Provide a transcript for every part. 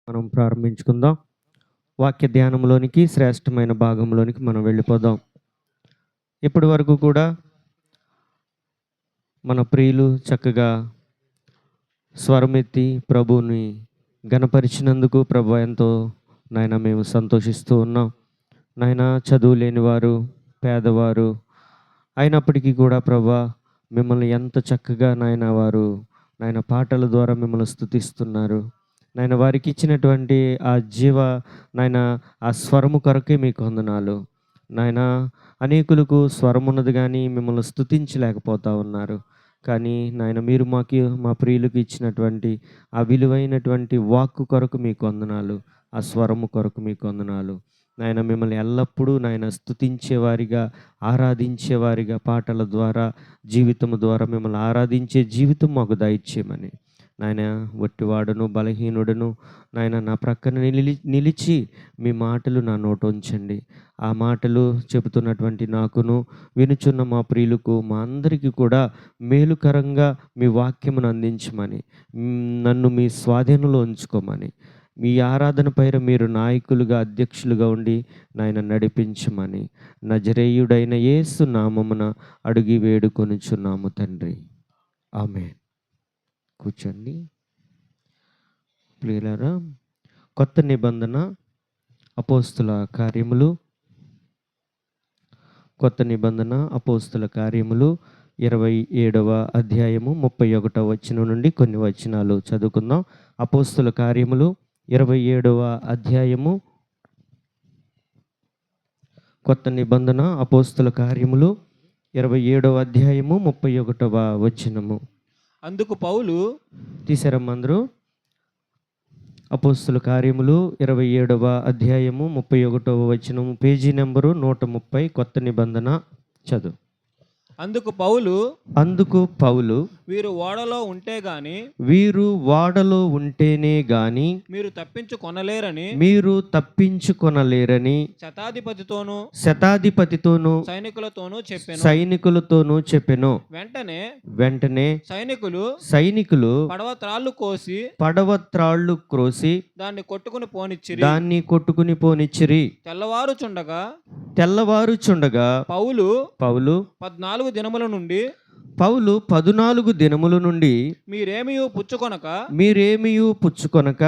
మనం ప్రారంభించుకుందాం. వాక్య ధ్యానంలోనికి శ్రేష్టమైన భాగంలోనికి మనం వెళ్ళిపోదాం. ఇప్పటి వరకు కూడా మన ప్రియులు చక్కగా స్వరమెత్తి ప్రభువుని గణపరిచినందుకు ప్రభు ఎంతో నాయన మేము సంతోషిస్తూ ఉన్నాం. నాయన చదువు లేనివారు, పేదవారు అయినప్పటికీ కూడా ప్రభా మిమ్మల్ని ఎంత చక్కగా నాయన పాటల ద్వారా మిమ్మల్ని స్తుతిస్తున్నారు. నాయన వారికి ఇచ్చినటువంటి ఆ జీవ నాయన ఆ స్వరము కొరకే మీకు వందనాలు. నాయన అనేకులకు స్వరం ఉన్నది కానీ మిమ్మల్ని స్తుతించలేకపోతా ఉన్నారు. కానీ నాయన మీరు మా ప్రియులకు ఇచ్చినటువంటి ఆ విలువైనటువంటి వాక్కు కొరకు మీకు వందనాలు. ఆ స్వరము కొరకు మీకు వందనాలు. నాయన మిమ్మల్ని ఎల్లప్పుడూ నాయన స్తుతించేవారిగా, ఆరాధించేవారిగా పాటల ద్వారా, జీవితము ద్వారా మిమ్మల్ని ఆరాధించే జీవితం మాకు దయచేయమని నాయన వట్టివాడును, బలహీనుడును నాయన నా ప్రక్కన నిలిచి మీ మాటలు నా నోట ఉంచండి. ఆ మాటలు చెబుతున్నటువంటి నాకును, వినుచున్న మా ప్రియులకు, మా అందరికీ కూడా మేలుకరంగా మీ వాక్యమును అందించమని, నన్ను మీ స్వాధీనంలో ఉంచుకోమని, మీ ఆరాధన పైన మీరు నాయకులుగా, అధ్యక్షులుగా ఉండి నాయన నడిపించమని నజరేయుడైన యేసు నామమున అడిగి వేడుకొనుచున్నాము తండ్రి. ఆమేన్. కూర్చోండి ప్రియులారా. కొత్త నిబంధన అపోస్తుల కార్యములు 27వ అధ్యాయము 31వ వచనం నుండి కొన్ని వచనాలు చదువుకుందాం. అపోస్తుల కార్యములు 27వ అధ్యాయము, కొత్త నిబంధన అపోస్తుల కార్యములు 27వ అధ్యాయము 31వ వచనము. అందుకు పౌలు తీసారమ్మందరూ. అపోస్తుల కార్యములు 27వ అధ్యాయము 31వ వచనము, పేజీ నెంబరు 130, కొత్త నిబంధన. చదువు. అందుకు పౌలు వీరు ఓడలో ఉంటేనే గాని మీరు తప్పించుకొనలేరని శతాధిపతితోను సైనికులతోనూ చెప్పెను. వెంటనే సైనికులు పడవ త్రాళ్ళు కోసి దాన్ని కొట్టుకుని పోనిచ్చిరి. తెల్లవారుచుండగా పౌలు 14 దినముల నుండి మీరేమీ పుచ్చుకొనక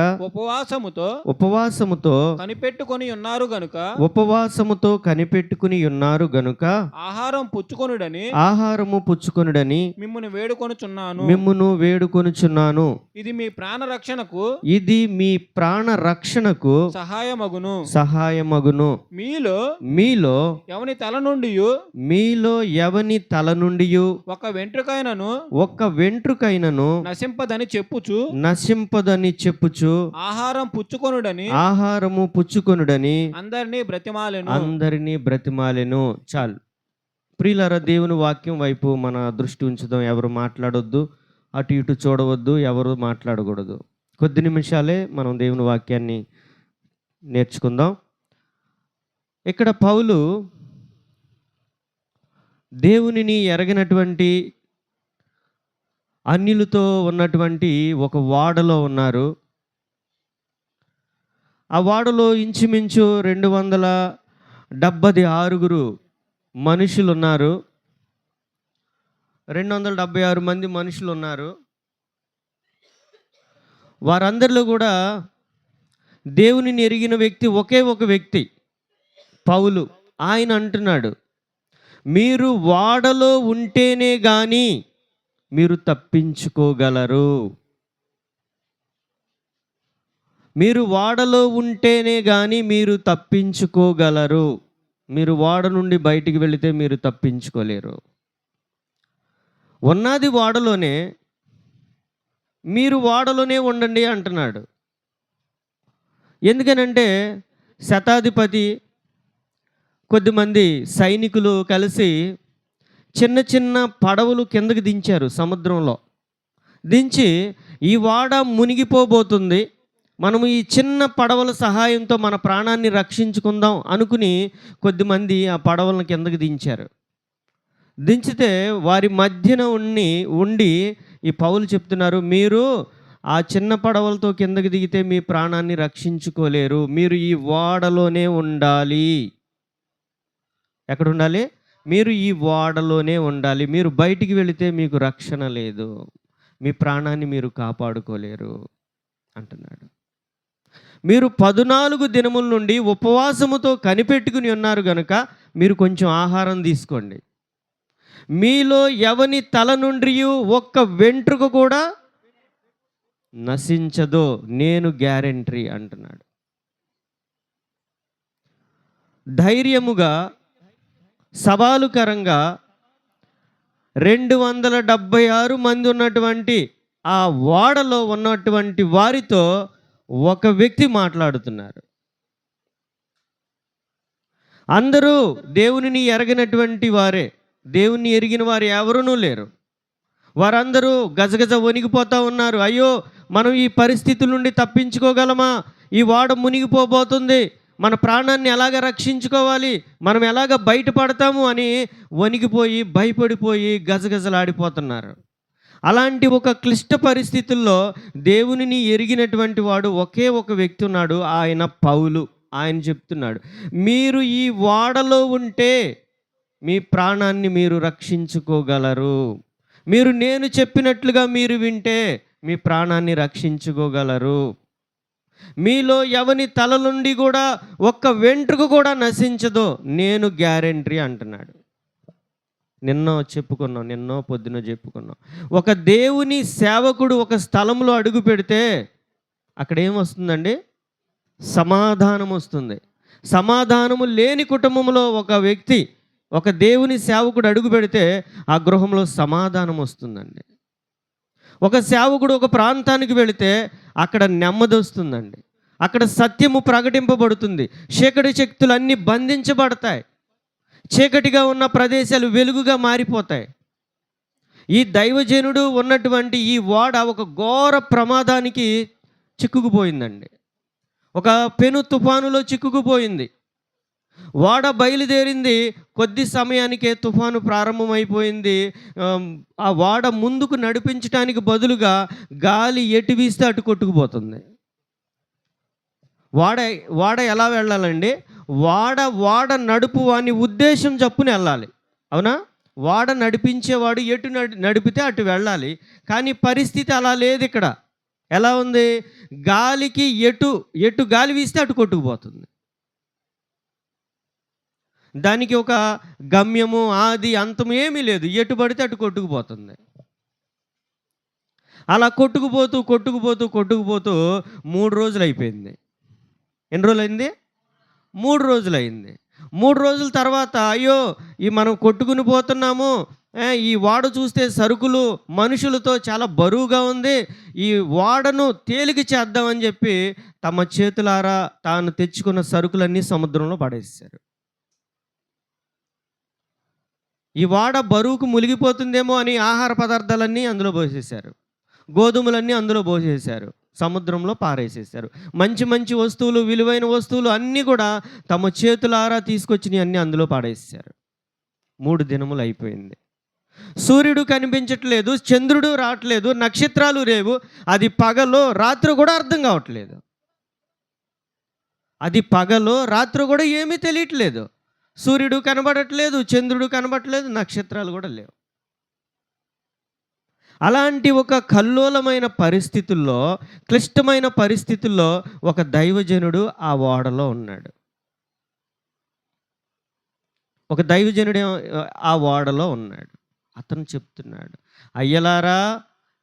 ఉపవాసముతో కనిపెట్టుకుని ఉన్నారు గనుక ఆహారము పుచ్చుకొనుడని మిమ్మును వేడుకొనుచున్నాను. ఇది మీ ప్రాణ రక్షణకు సహాయమగును. మీలో ఎవని తల నుండి ఒక్క వెంట్రుకైనను నశింపదని చెప్పుచు ఆహారము పుచ్చుకొనుడని అందరినీ బ్రతిమాలెను. చాలు ప్రియులారా, దేవుని వాక్యం వైపు మన దృష్టి ఉంచుదాం. ఎవరు మాట్లాడొద్దు, అటు ఇటు చూడవద్దు, ఎవరు మాట్లాడకూడదు. కొద్ది నిమిషాలే మనం దేవుని వాక్యాన్ని నేర్చుకుందాం. ఇక్కడ పౌలు దేవునిని ఎరగినటువంటి అన్యులతో ఉన్నటువంటి ఒక వాడలో ఉన్నారు. ఆ వాడలో ఇంచుమించు 276 మనుషులు ఉన్నారు. 276 మంది మనుషులు ఉన్నారు. వారందరిలో కూడా దేవునిని ఎరిగిన వ్యక్తి ఒకే ఒక వ్యక్తి, పౌలు. ఆయన అంటున్నాడు, మీరు వాడలో ఉంటేనే గాని మీరు తప్పించుకోగలరు. మీరు వాడలో ఉంటేనే గాని మీరు తప్పించుకోగలరు. మీరు వాడ నుండి బయటికి వెళితే మీరు తప్పించుకోలేరు. ఉన్నది వాడలోనే, మీరు వాడలోనే ఉండండి అంటున్నాడు. ఎందుకనంటే శతాధిపతి, కొద్దిమంది సైనికులు కలిసి చిన్న చిన్న పడవలు కిందకి దించారు. సముద్రంలో దించి ఈ వాడ మునిగిపోబోతుంది, మనము ఈ చిన్న పడవల సహాయంతో మన ప్రాణాన్ని రక్షించుకుందాం అనుకుని కొద్దిమంది ఆ పడవలను కిందకి దించారు. దించితే వారి మధ్యన ఉండి ఈ పౌలు చెప్తున్నారు, మీరు ఆ చిన్న పడవలతో కిందకి దిగితే మీ ప్రాణాన్ని రక్షించుకోలేరు. మీరు ఈ ఓడలోనే ఉండాలి. ఎక్కడ ఉండాలి? మీరు ఈ ఓడలోనే ఉండాలి. మీరు బయటికి వెళితే మీకు రక్షణ లేదు. మీ ప్రాణాన్ని మీరు కాపాడుకోలేరు అంటున్నాడు. మీరు 14 దినముల నుండి ఉపవాసముతో కనిపెట్టుకుని ఉన్నారు గనుక మీరు కొంచెం ఆహారం తీసుకోండి. మీలో ఎవని తల నుండి ఒక్క వెంట్రుక కూడా నశించదో నేను గ్యారెంటీ అంటున్నాడు. ధైర్యముగా సవాలుకరంగా 276 మంది ఉన్నటువంటి ఆ ఓడలో ఉన్నటువంటి వారితో ఒక వ్యక్తి మాట్లాడుతున్నారు. అందరూ దేవునిని ఎరగినటువంటి వారే. దేవుణ్ణి ఎరిగిన వారు ఎవరునూ లేరు. వారందరూ గజగజ వణిగిపోతూ ఉన్నారు. అయ్యో, మనం ఈ పరిస్థితుల నుండి తప్పించుకోగలమా? ఈ ఓడ మునిగిపోబోతుంది. మన ప్రాణాన్ని ఎలాగ రక్షించుకోవాలి? మనం ఎలాగ బయటపడతాము అని వణిగిపోయి భయపడిపోయి గజగజలాడిపోతున్నారు. అలాంటి ఒక క్లిష్ట పరిస్థితుల్లో దేవునిని ఎరిగినటువంటి వాడు ఒకే ఒక వ్యక్తి ఉన్నాడు. ఆయన పౌలు. ఆయన చెప్తున్నాడు, మీరు ఈ ఓడలో ఉంటే మీ ప్రాణాన్ని మీరు రక్షించుకోగలరు. మీరు నేను చెప్పినట్లుగా మీరు వింటే మీ ప్రాణాన్ని రక్షించుకోగలరు. మీలో ఎవని తల నుండి కూడా ఒక్క వెంట్రుక కూడా నశించదో నేను గ్యారెంటీ అంటున్నాడు. నిన్నో పొద్దున చెప్పుకున్నాం. ఒక దేవుని సేవకుడు ఒక స్థలంలో అడుగు పెడితే అక్కడ ఏమొస్తుందండి? సమాధానం వస్తుంది. సమాధానము లేని కుటుంబంలో ఒక వ్యక్తి, ఒక దేవుని సేవకుడు అడుగు పెడితే ఆ గృహంలో సమాధానం వస్తుందండి. ఒక సేవకుడు ఒక ప్రాంతానికి వెళితే అక్కడ నెమ్మది వస్తుందండి. అక్కడ సత్యము ప్రకటింపబడుతుంది. చీకటి శక్తులు అన్నీ బంధించబడతాయి. చీకటిగా ఉన్న ప్రదేశాలు వెలుగుగా మారిపోతాయి. ఈ దైవజనుడు ఉన్నటువంటి ఈ ఓడ ఒక ఘోర ప్రమాదానికి చిక్కుకుపోయిందండి. ఒక పెను తుఫానులో చిక్కుకుపోయింది. ఓడ బయలుదేరింది. కొద్ది సమయానికే తుఫాను ప్రారంభమైపోయింది. ఆ ఓడ ముందుకు నడిపించడానికి బదులుగా గాలి ఎటు వీస్తే అటు కొట్టుకుపోతుంది. ఓడ ఎలా వెళ్ళాలండి? ఓడ నడుపు వాని ఉద్దేశం చప్పున వెళ్ళాలి. అవునా? ఓడ నడిపించేవాడు ఎటు నడిపితే అటు వెళ్ళాలి. కానీ పరిస్థితి అలా లేదు ఇక్కడ. ఎలా ఉంది? గాలికి ఎటు గాలి వీస్తే అటు కొట్టుకుపోతుంది. దానికి ఒక గమ్యము ఆది అంతం ఏమీ లేదు. ఎటు పడితే అటు కొట్టుకుపోతుంది. అలా కొట్టుకుపోతూ 3 రోజులు అయిపోయింది. ఎన్ని రోజులు అయింది? 3 రోజులు అయింది. 3 రోజుల తర్వాత అయ్యో, మనం కొట్టుకుని పోతున్నాము. ఈ ఓడ చూస్తే సరుకులు మనుషులతో చాలా బరువుగా ఉంది. ఈ ఓడను తేలిక చేద్దామని చెప్పి తమ చేతులారా తాను తెచ్చుకున్న సరుకులన్నీ సముద్రంలో పడేశారు. ఈ ఓడ బరువుకు మునిగిపోతుందేమో అని ఆహార పదార్థాలన్నీ అందులో పోసేశారు. గోధుమలన్నీ అందులో పోసేశారు. సముద్రంలో పారేసేశారు. మంచి వస్తువులు, విలువైన వస్తువులు అన్నీ కూడా తమ చేతులారా తీసుకొచ్చినవి అన్నీ అందులో పాడేశారు. 3 దినములు అయిపోయింది. సూర్యుడు కనిపించట్లేదు, చంద్రుడు రావట్లేదు, నక్షత్రాలు రేవు. అది పగలో రాత్రి కూడా అర్థం కావట్లేదు. అది పగలో రాత్రి కూడా ఏమీ తెలియట్లేదు. సూర్యుడు కనబడట్లేదు, చంద్రుడు కనబడట్లేదు, నక్షత్రాలు కూడా లేవు. అలాంటి ఒక కల్లోలమైన పరిస్థితుల్లో, క్లిష్టమైన పరిస్థితుల్లో ఒక దైవజనుడు ఆ ఓడలో ఉన్నాడు. ఒక దైవజనుడు ఆ ఓడలో ఉన్నాడు. అతను చెప్తున్నాడు, అయ్యలారా,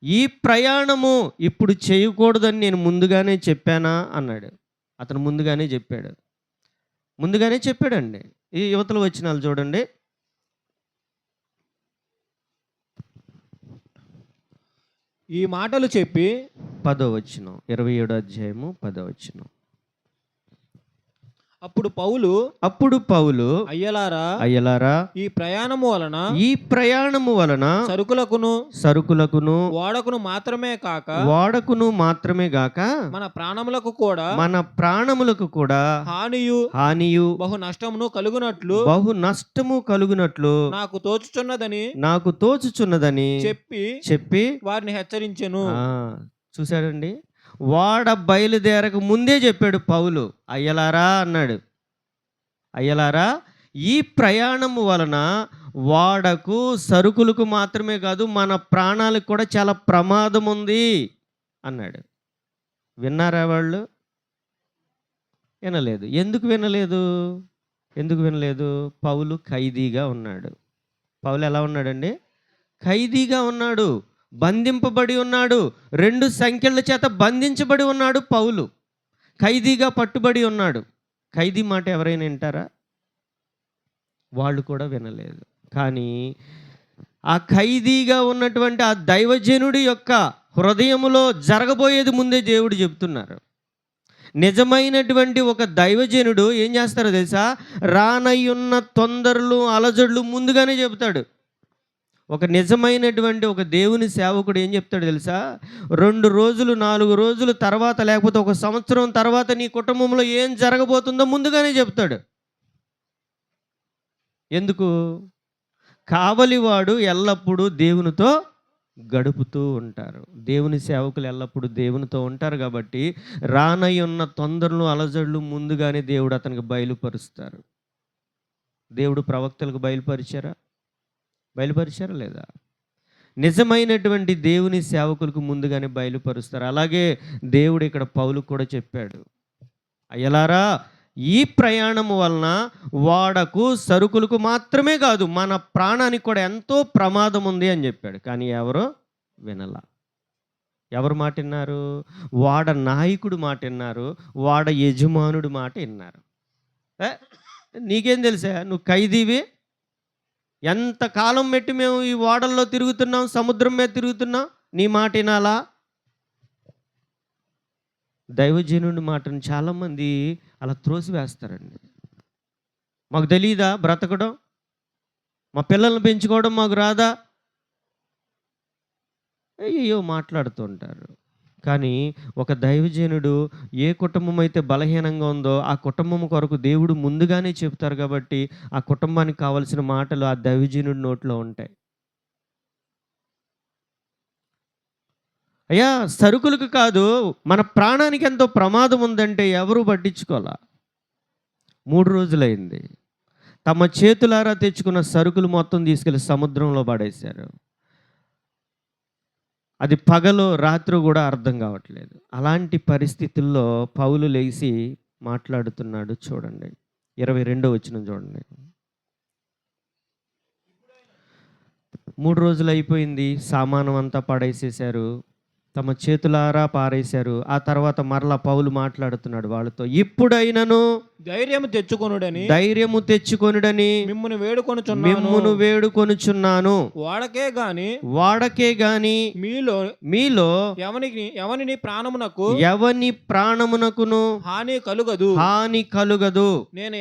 ఈ ప్రయాణము ఇప్పుడు చేయకూడదని నేను ముందుగానే చెప్పానా అన్నాడు. అతను ముందుగానే చెప్పాడండి. ఈ యువతలు వచనాలు చూడండి. ఈ మాటలు చెప్పి 10వ వచనం, 27వ అధ్యాయము 10వ వచనం. అప్పుడు పౌలు అయ్యలారా, ఈ ప్రయాణము వలన సరుకులకును ఓడకును మాత్రమే గాక మన ప్రాణములకు కూడా హానియు బహు నష్టము కలుగునట్లు నాకు తోచుచున్నదని చెప్పి వారిని హెచ్చరించెను. చూశాడండి, వాడ బయలుదేరక ముందే చెప్పాడు పౌలు, అయ్యలారా అన్నాడు, అయ్యలారా ఈ ప్రయాణము వలన వాడకు సరుకులకు మాత్రమే కాదు మన ప్రాణాలకు కూడా చాలా ప్రమాదం ఉంది అన్నాడు. విన్నారా వాళ్ళు? వినలేదు. ఎందుకు వినలేదు? ఎందుకు వినలేదు? పౌలు ఖైదీగా ఉన్నాడు. పౌలు ఎలా ఉన్నాడండి? ఖైదీగా ఉన్నాడు, బంధింపబడి ఉన్నాడు, 2 సంఖ్యల చేత బంధించబడి ఉన్నాడు. పౌలు ఖైదీగా పట్టుబడి ఉన్నాడు. ఖైదీ మాట ఎవరైనా వింటారా? వాళ్ళు కూడా వినలేదు. కానీ ఆ ఖైదీగా ఉన్నటువంటి ఆ దైవజనుడి యొక్క హృదయములో జరగబోయేది ముందే దేవుడు చెప్తున్నారు. నిజమైనటువంటి ఒక దైవజనుడు ఏం చేస్తారో తెలుసా? రానయ్యున్న తొందరలు అలజడులు ముందుగానే చెబుతాడు. ఒక నిజమైనటువంటి ఒక దేవుని సేవకుడు ఏం చెప్తాడు తెలుసా? 2 రోజులు 4 రోజుల తర్వాత, లేకపోతే 1 సంవత్సరం తర్వాత నీ కుటుంబంలో ఏం జరగబోతుందో ముందుగానే చెప్తాడు. ఎందుకు? కావలివాడు ఎల్లప్పుడూ దేవునితో గడుపుతూ ఉంటారు. దేవుని సేవకులు ఎల్లప్పుడూ దేవునితో ఉంటారు కాబట్టి రానయ్యున్న తొందరలు అలజడులు ముందుగానే దేవుడు అతనికి బయలుపరుస్తారు. దేవుడు ప్రవక్తలకు బయలుపరిచారా? బయలుపరిచారా లేదా? నిజమైనటువంటి దేవుని సేవకులకు ముందుగానే బయలుపరుస్తారు. అలాగే దేవుడు ఇక్కడ పౌలుకు కూడా చెప్పాడు, అయ్యలారా ఈ ప్రయాణము వలన వాడకు సరుకులకు మాత్రమే కాదు మన ప్రాణానికి కూడా ఎంతో ప్రమాదం ఉంది అని చెప్పాడు. కానీ ఎవరో వినలా. ఎవరు మాట విన్నారు? వాడ నాయకుడు మాట విన్నారు, వాడ యజమానుడు మాట విన్నారు. నీకేం తెలుసా? నువ్వు ఖైదీవి, ఎంతకాలం పెట్టి మేము ఈ ఓడల్లో తిరుగుతున్నాం, సముద్రం మీద తిరుగుతున్నాం, నీ మాట వినాలా? దైవజనుడి మాటను చాలామంది అలా త్రోసివేస్తారండి. మాకు తెలీదా బ్రతకడం? మా పిల్లల్ని పెంచుకోవడం మాకు రాదా? అయ్యో మాట్లాడుతుంటారు. కానీ ఒక దైవజనుడు ఏ కుటుంబం అయితే బలహీనంగా ఉందో ఆ కుటుంబం కొరకు దేవుడు ముందుగానే చెబుతారు కాబట్టి ఆ కుటుంబానికి కావలసిన మాటలు ఆ దైవజనుడి నోట్లో ఉంటాయి. అయ్యా సరుకులకు కాదు మన ప్రాణానికి ఎంతో ప్రమాదం ఉందంటే ఎవరు పట్టించుకోవాలా? 3 రోజులైంది. తమ చేతులారా తెచ్చుకున్న సరుకులు మొత్తం తీసుకెళ్ళి సముద్రంలో పడేశారు. అది పగలో రాత్రి కూడా అర్థం కావట్లేదు. అలాంటి పరిస్థితుల్లో పౌలు లేచి మాట్లాడుతున్నాడు. చూడండి 22వ వచనం చూడండి. 3 రోజులు అయిపోయింది, సామానం అంతా పడేసేశారు, తమ చేతులారా పారేశారు. ఆ తర్వాత మరలా పౌలు మాట్లాడుతున్నాడు వాళ్ళతో, ఇప్పుడైనను ధైర్యము తెచ్చుకొనుడని మిమ్మును వేడుకొనుచున్నాను. వాడకే గాని మీలో ఎవని ప్రాణమునకును హాని కలుగదు. నేను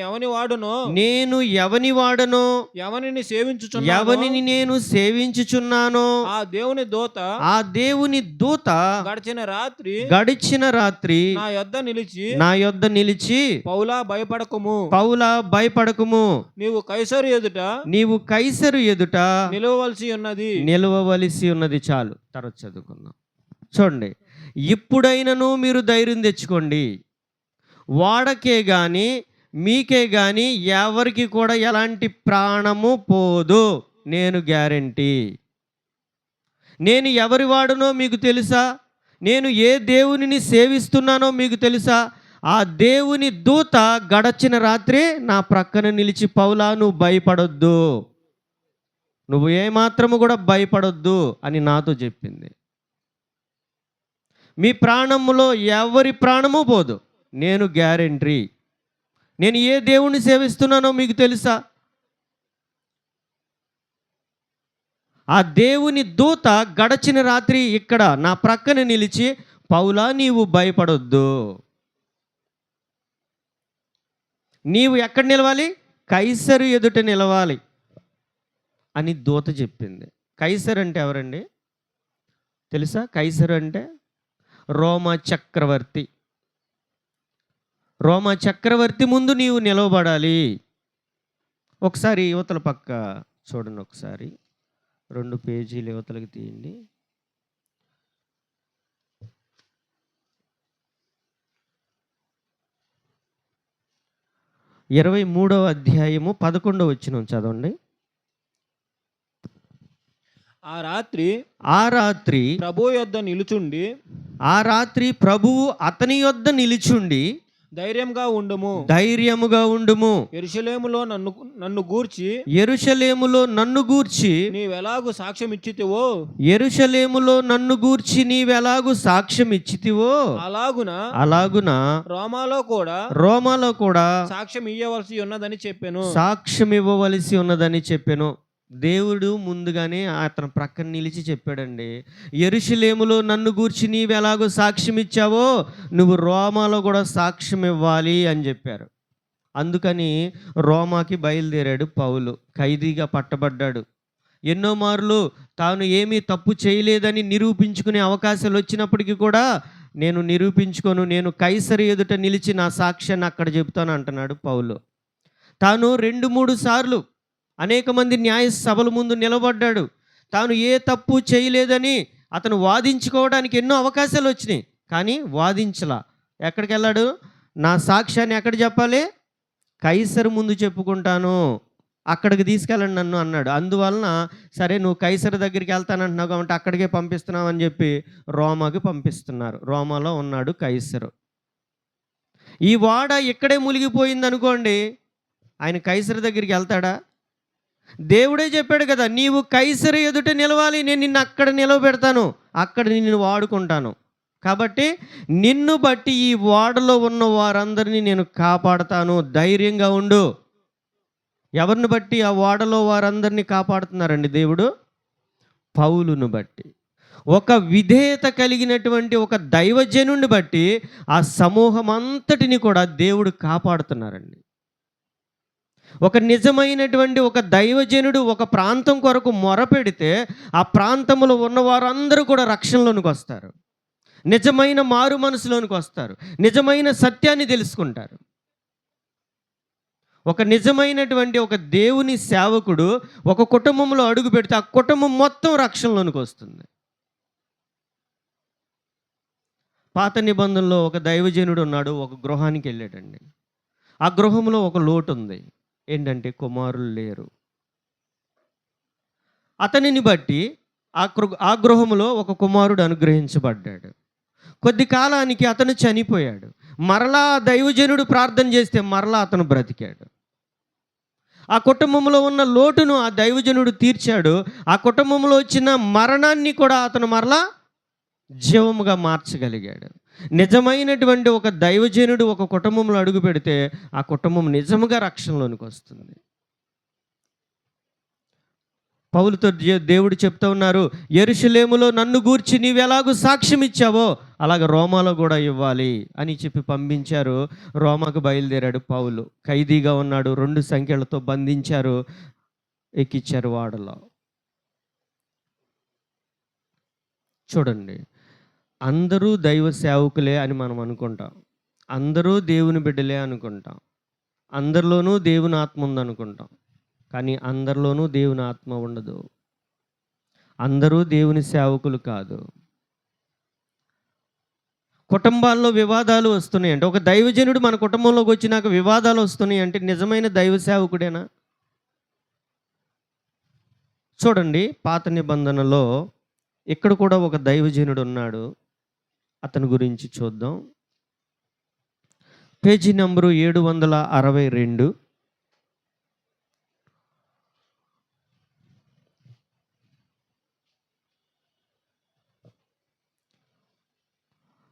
ఎవని వాడనో ఎవనిని నేను సేవించుచున్నానో ఆ దేవుని దూత గడిచిన రాత్రి నా యొద్ద నిలిచి పౌలా భయపడకుము, నీవు కైసరు ఎదుట నిలవవలసి ఉన్నది. చాలు, తర్వాత చదువుకుందాం. చూడండి, ఇప్పుడైనను మీరు ధైర్యం తెచ్చుకోండి, వాడకే గాని మీకే గాని ఎవరికి కూడా ఎలాంటి ప్రాణము పోదు, నేను గ్యారెంటీ. నేను ఎవరి వాడునో మీకు తెలుసా? నేను ఏ దేవునిని సేవిస్తున్నానో మీకు తెలుసా? ఆ దేవుని దూత గడచిన రాత్రి నా ప్రక్కన నిలిచి, పౌలా నువ్వు భయపడొద్దు, నువ్వు ఏమాత్రము కూడా భయపడొద్దు అని నాతో చెప్పింది. మీ ప్రాణములో ఎవరి ప్రాణము పోదు, నేను గ్యారెంటీ. నేను ఏ దేవుణ్ణి సేవిస్తున్నానో మీకు తెలుసా? ఆ దేవుని దూత గడచిన రాత్రి ఇక్కడ నా ప్రక్కన నిలిచి, పౌలా నీవు భయపడొద్దు, నీవు ఎక్కడ నిలవాలి? కైసరు ఎదుట నిలవాలి అని దూత చెప్పింది. కైసరు అంటే ఎవరండి తెలుసా? కైసరు అంటే రోమా చక్రవర్తి. రోమా చక్రవర్తి ముందు నీవు నిలవబడాలి. ఒకసారి యువతల పక్క చూడండి, ఒకసారి 2 పేజీలు యువతలకి తీయండి. 23వ అధ్యాయము 11వ వచనం చదవండి. ఆ రాత్రి ఆ రాత్రి ప్రభువు అతని యొద్ద నిలుచుండి ధైర్యంగా ధైర్యముగా ఉండుము, యెరూషలేములో నన్ను గూర్చి నీవెలాగు సాక్ష్యం ఇచ్చితివో అలాగున రోమాలో కూడా సాక్ష్యం ఇవ్వవలసి ఉన్నదని చెప్పాను. దేవుడు ముందుగానే అతను ప్రక్కన నిలిచి చెప్పాడండి, యెరూషలేములో నన్ను గూర్చి నీవు ఎలాగో సాక్ష్యం ఇచ్చావో నువ్వు రోమాలో కూడా సాక్ష్యం ఇవ్వాలి అని చెప్పారు. అందుకని రోమాకి బయలుదేరాడు పౌలు. ఖైదీగా పట్టబడ్డాడు. ఎన్నో మార్లు తాను ఏమీ తప్పు చేయలేదని నిరూపించుకునే అవకాశాలు వచ్చినప్పటికీ కూడా నేను నిరూపించుకోను, నేను కైసరు ఎదుట నిలిచి నా సాక్ష్యాన్ని అక్కడ చెబుతాను అంటున్నాడు పౌలు. తాను 2-3 సార్లు అనేక మంది న్యాయ సభల ముందు నిలబడ్డాడు. తాను ఏ తప్పు చేయలేదని అతను వాదించుకోవడానికి ఎన్నో అవకాశాలు వచ్చినాయి, కానీ వాదించలా. ఎక్కడికి వెళ్ళాడు? నా సాక్ష్యాన్ని ఎక్కడ చెప్పాలి? కైసరు ముందు చెప్పుకుంటాను, అక్కడికి తీసుకెళ్ళండి నన్ను అన్నాడు. అందువలన సరే నువ్వు కైసరు దగ్గరికి వెళ్తానంటున్నావు కాబట్టి అక్కడికే పంపిస్తున్నావు అని చెప్పి రోమాకి పంపిస్తున్నారు. రోమాలో ఉన్నాడు కైసరు. ఈ వాడ ఇక్కడే మునిగిపోయింది అనుకోండి, ఆయన కైసరు దగ్గరికి వెళ్తాడా? దేవుడే చెప్పాడు కదా, నీవు కైసరు ఎదుట నిలవాలి, నేను నిన్ను అక్కడ నిలవబెడతాను, అక్కడ నిన్ను వాడుకుంటాను. కాబట్టి నిన్ను బట్టి ఈ వాడలో ఉన్న వారందరినీ నేను కాపాడుతాను, ధైర్యంగా ఉండు. ఎవరిని బట్టి ఆ వాడలో వారందరినీ కాపాడుతున్నారండి దేవుడు? పౌలును బట్టి. ఒక విధేయత కలిగినటువంటి ఒక దైవజనుడిని బట్టి ఆ సమూహం అంతటిని కూడా దేవుడు కాపాడుతున్నారండి. ఒక నిజమైనటువంటి ఒక దైవజనుడు ఒక ప్రాంతం కొరకు మొరపెడితే ఆ ప్రాంతంలో ఉన్న వారందరూ కూడా రక్షణలోనికి వస్తారు, నిజమైన మారు మనసులోనికి వస్తారు, నిజమైన సత్యాన్ని తెలుసుకుంటారు. ఒక నిజమైనటువంటి ఒక దేవుని సేవకుడు ఒక కుటుంబంలో అడుగు పెడితే ఆ కుటుంబం మొత్తం రక్షణలోనికి వస్తుంది. పాత నిబంధనలో ఒక దైవజనుడు ఉన్నాడు. ఒక గృహానికి వెళ్ళాడండి. ఆ గృహంలో ఒక లోటు ఉంది. ఏంటంటే కుమారులు లేరు. అతనిని బట్టి ఆ గృహంలో ఒక కుమారుడు అనుగ్రహించబడ్డాడు. కొద్ది కాలానికి అతను చనిపోయాడు. మరలా దైవజనుడు ప్రార్థన చేస్తే మరలా అతను బ్రతికాడు. ఆ కుటుంబంలో ఉన్న లోటును ఆ దైవజనుడు తీర్చాడు. ఆ కుటుంబంలో వచ్చిన మరణాన్ని కూడా అతను మరలా జీవముగా మార్చగలిగాడు. నిజమైనటువంటి ఒక దైవజనుడు ఒక కుటుంబంలో అడుగు పెడితే ఆ కుటుంబం నిజముగా రక్షణలోనికి వస్తుంది. పౌలుతో దేవుడు చెప్తా ఉన్నారు, యెరూషలేములో నన్ను గూర్చి నీవు ఎలాగూ సాక్ష్యం ఇచ్చావో అలాగ రోమాలో కూడా ఇవ్వాలి అని చెప్పి పంపించారు. రోమాకు బయలుదేరాడు పౌలు. ఖైదీగా ఉన్నాడు. 2 సంఖ్యలతో బంధించారు, ఎక్కిచ్చారు వాడలో. చూడండి, అందరూ దైవ సేవకులే అని మనం అనుకుంటాం, అందరూ దేవుని బిడ్డలే అనుకుంటాం, అందరిలోనూ దేవుని ఆత్మ ఉందనుకుంటాం. కానీ అందరిలోనూ దేవుని ఆత్మ ఉండదు. అందరూ దేవుని సేవకులు కాదు. కుటుంబాల్లో వివాదాలు వస్తున్నాయి అంటే, ఒక దైవజనుడు మన కుటుంబంలోకి వచ్చినాక వివాదాలు వస్తున్నాయి అంటే నిజమైన దైవ సేవకుడేనా? చూడండి, పాత నిబంధనలో ఇక్కడ కూడా ఒక దైవజనుడు ఉన్నాడు. అతని గురించి చూద్దాం. Page number 762.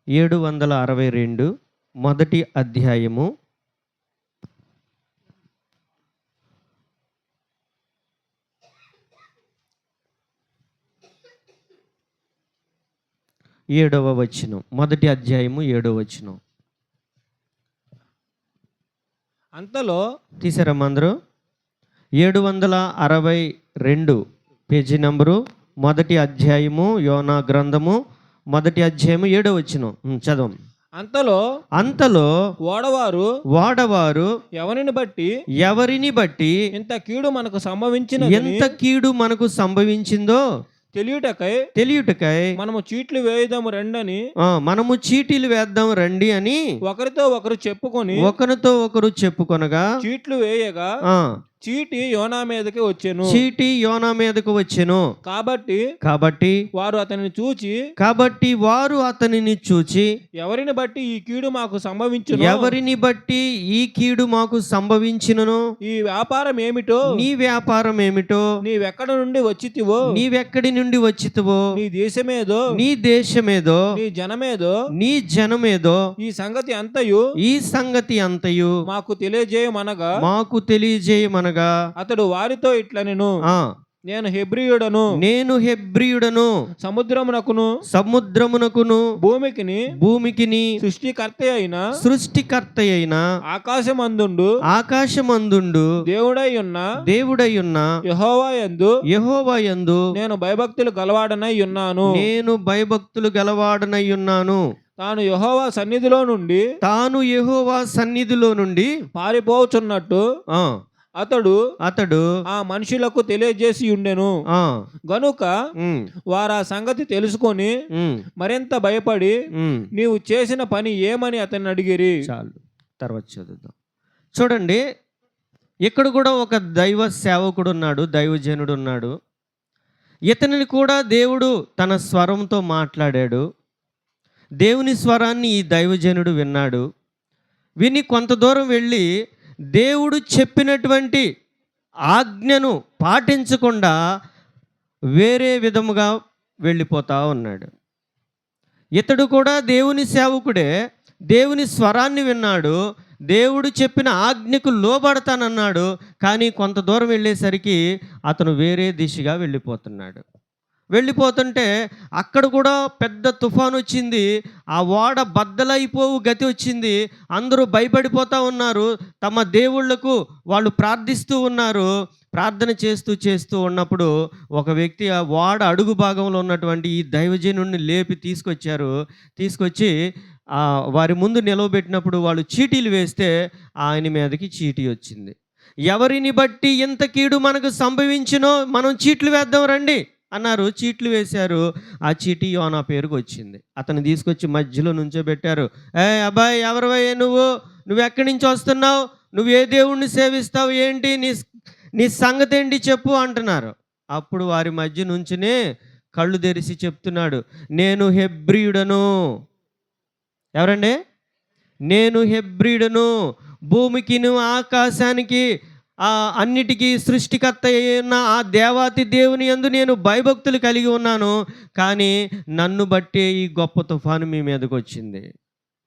762 మొదటి అధ్యాయము 7వ వచనం. మొదటి అధ్యాయము 7వ వచనం. అంతలో తీసారమ్మా అందరూ? 762 పేజీ నంబరు, మొదటి అధ్యాయము, యోనా గ్రంథము, మొదటి అధ్యాయము 7వ వచనం చదవం. అంతలో వాడవారు ఎవరిని బట్టి ఎంత కీడు మనకు సంభవించిందో తెలియుటకై మనము చీట్లు వేయుదాము రండని, మనము చీటీలు వేద్దాం రండి అని ఒకరితో ఒకరు చెప్పుకొనగా చీట్లు వేయగా చీటి యోనా మీదకి వచ్చెను. కాబట్టి వారు అతనిని చూచి ఎవరిని బట్టి ఈ కీడు మాకు సంభవించును, ఈ వ్యాపారం ఏమిటో, నీ వ్యాపారం ఏమిటో, నీవెక్కడి నుండి వచ్చితివో, నీ దేశమేదో, నీ జనమేదో, ఈ సంగతి అంతయు మాకు తెలియజేయమనగా అతడు వారితో ఇట్లనెను, నేను హెబ్రీయుడను, సముద్రమునకును భూమికిని సృష్టికర్త అయిన ఆకాశమందుండు దేవుడై ఉన్న యెహోవా యందు నేను భయభక్తులు గలవాడనై ఉన్నాను. తాను యెహోవా సన్నిధిలో నుండి పారిపోచున్నట్టు అతడు ఆ మనుషులకు తెలియజేసి ఉండెను గనుక వారు ఆ సంగతి తెలుసుకొని మరింత భయపడి నీవు చేసిన పని ఏమని అతన్ని అడిగిరి. చాలు, తర్వాత చదువుదాం. చూడండి, ఇక్కడ కూడా ఒక దైవ సేవకుడు ఉన్నాడు, దైవజనుడు ఉన్నాడు. ఇతనిని కూడా దేవుడు తన స్వరంతో మాట్లాడాడు. దేవుని స్వరాన్ని ఈ దైవజనుడు విన్నాడు. విని కొంత దూరం వెళ్ళి దేవుడు చెప్పినటువంటి ఆజ్ఞను పాటించకుండా వేరే విధముగా వెళ్ళిపోతా ఉన్నాడు. ఇతడు కూడా దేవుని సేవకుడే, దేవుని స్వరాన్ని విన్నాడు, దేవుడు చెప్పిన ఆజ్ఞకు లోబడతానన్నాడు. కానీ కొంత దూరం వెళ్ళేసరికి అతను వేరే దిశగా వెళ్ళిపోతుంటే అక్కడ కూడా పెద్ద తుఫాను వచ్చింది. ఆ ఓడ బద్దలైపోవు గతి వచ్చింది. అందరూ భయపడిపోతూ ఉన్నారు. తమ దేవుళ్లకు వాళ్ళు ప్రార్థిస్తూ ఉన్నారు. ప్రార్థన చేస్తూ ఉన్నప్పుడు ఒక వ్యక్తి ఆ ఓడ అడుగు భాగంలో ఉన్నటువంటి ఈ దైవజనుడిని లేపి తీసుకొచ్చి వారి ముందు నిలవబెట్టినప్పుడు వాళ్ళు చీటీలు వేస్తే ఆయన మీదకి చీటీ వచ్చింది. ఎవరిని బట్టి ఇంత కీడు మనకు సంభవించినో మనం చీట్లు వేద్దాం రండి అన్నారు. చీట్లు వేశారు. ఆ చీటీ యోనా పేరుకు వచ్చింది. అతను తీసుకొచ్చి మధ్యలో నుంచోబెట్టారు. అబ్బాయి, ఎవరివయ్యా నువ్వు ఎక్కడి నుంచి వస్తున్నావు, నువ్వు ఏ దేవుణ్ణి సేవిస్తావు, ఏంటి నీ సంగతి ఏంటి చెప్పు అంటున్నారు. అప్పుడు వారి మధ్య నుంచినే కళ్ళు తెరిచి చెప్తున్నాడు, నేను హెబ్రీయుడను. ఎవరండి? నేను హెబ్రీయుడను, భూమికిను ఆకాశానికి అన్నిటికీ సృష్టికర్త అయిన ఆ దేవాతి దేవుని యందు నేను భయభక్తులు కలిగి ఉన్నాను. కానీ నన్ను బట్టే ఈ గొప్ప తుఫాను మీ మీదకి వచ్చింది.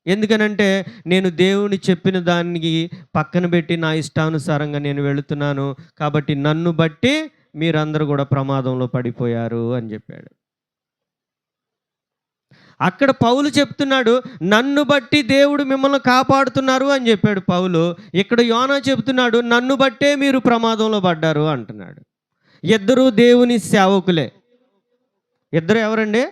ఎందుకనంటే నేను దేవుని చెప్పిన దానికి పక్కన పెట్టి నా ఇష్టానుసారంగా నేను వెళుతున్నాను. కాబట్టి నన్ను బట్టి మీరందరూ కూడా ప్రమాదంలో పడిపోయారు అని చెప్పాడు. అక్కడ పౌలు చెప్తున్నాడు, నన్ను బట్టి దేవుడు మిమ్మల్ని కాపాడుతున్నారు అని చెప్పాడు పౌలు. ఇక్కడ యోనా చెప్తున్నాడు, నన్ను బట్టే మీరు ప్రమాదంలో పడ్డారు అంటున్నాడు. ఇద్దరు దేవుని సేవకులే. ఇద్దరు ఎవరండి?